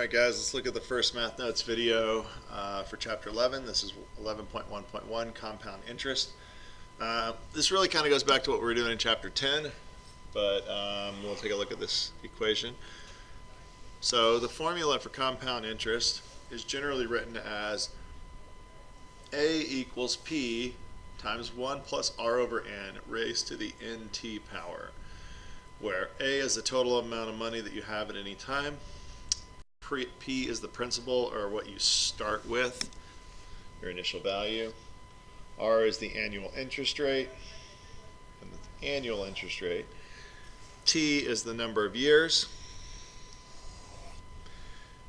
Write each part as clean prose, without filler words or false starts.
Alright guys, let's look at the first Math Notes video for Chapter 11. This is 11.1.1, Compound Interest. This really kind of goes back to what we were doing in Chapter 10, but we'll take a look at this equation. So the formula for compound interest is generally written as A equals P times 1 plus R over N raised to the NT power, where A is the total amount of money that you have at any time. P is the principal, or what you start with, your initial value. R is the annual interest rate, and the annual interest rate. T is the number of years,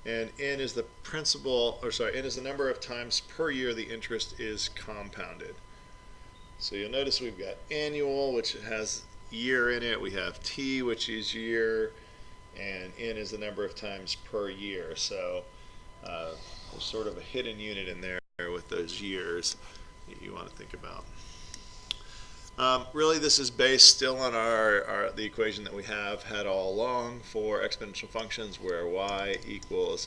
and N is the principal, or sorry, N is the number of times per year the interest is compounded. So you'll notice we've got annual, which has year in it. We have T, which is year, and N is the number of times per year. So there's sort of a hidden unit in there with those years that you want to think about. Really, this is based still on the equation that we have had all along for exponential functions, where y equals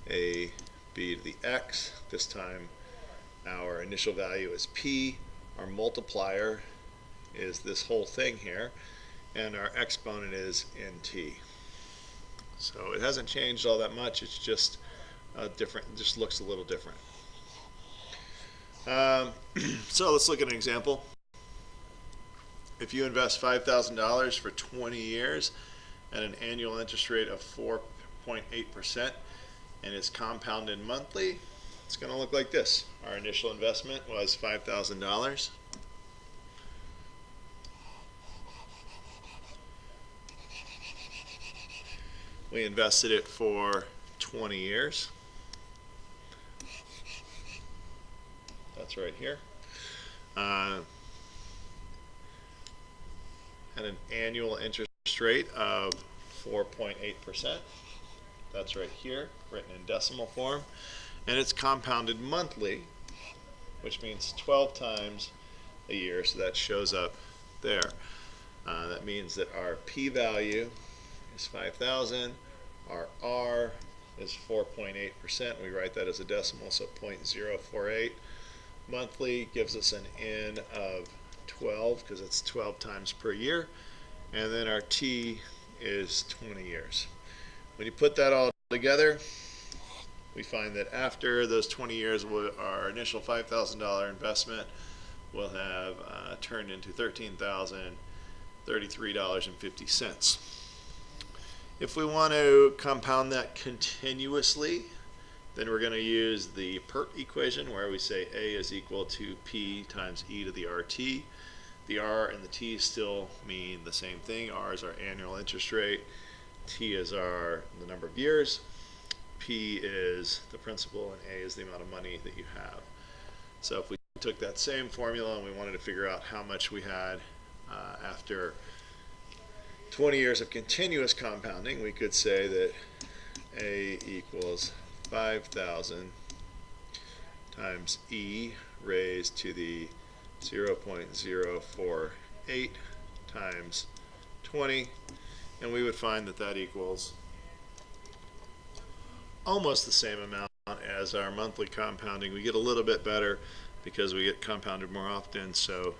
a b to the x. This time our initial value is p, our multiplier is this whole thing here, and our exponent is nt. So it hasn't changed all that much. It's just different. It just looks a little different. So let's look at an example. If you invest $5,000 for 20 years at an annual interest rate of 4.8% and it's compounded monthly, it's going to look like this. Our initial investment was $5,000. We invested it for 20 years. That's right here. At an annual interest rate of 4.8%. That's right here, written in decimal form. And it's compounded monthly, which means 12 times a year, so that shows up there. That means that our p-value is 5,000, our r is 4.8%. We write that as a decimal, so 0.048. Monthly gives us an n of 12 because it's 12 times per year, and then our t is 20 years. When you put that all together, we find that after those 20 years, our initial $5,000 investment will have turned into $13,033.50. If we want to compound that continuously, then we're going to use the PERT equation, where we say A is equal to P times e to the RT. The R and the T still mean the same thing. R is our annual interest rate. T is the number of years. P is the principal, and A is the amount of money that you have. So if we took that same formula and we wanted to figure out how much we had after 20 years of continuous compounding, we could say that A equals 5,000 times e raised to the 0.048 times 20, and we would find that that equals almost the same amount as our monthly compounding. We get a little bit better because we get compounded more often, so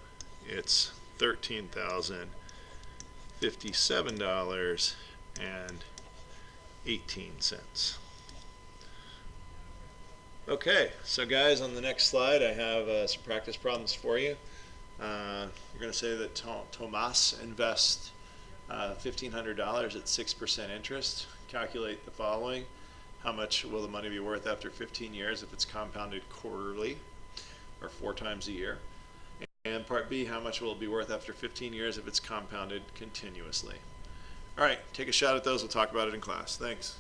it's $13,057.18. Okay, so guys, on the next slide I have some practice problems for you. We're going to say that Tomas invests $1,500 at 6% interest. Calculate the following. How much will the money be worth after 15 years if it's compounded quarterly, or 4 times a year? And part B, how much will it be worth after 15 years if it's compounded continuously? All right, take a shot at those. We'll talk about it in class. Thanks.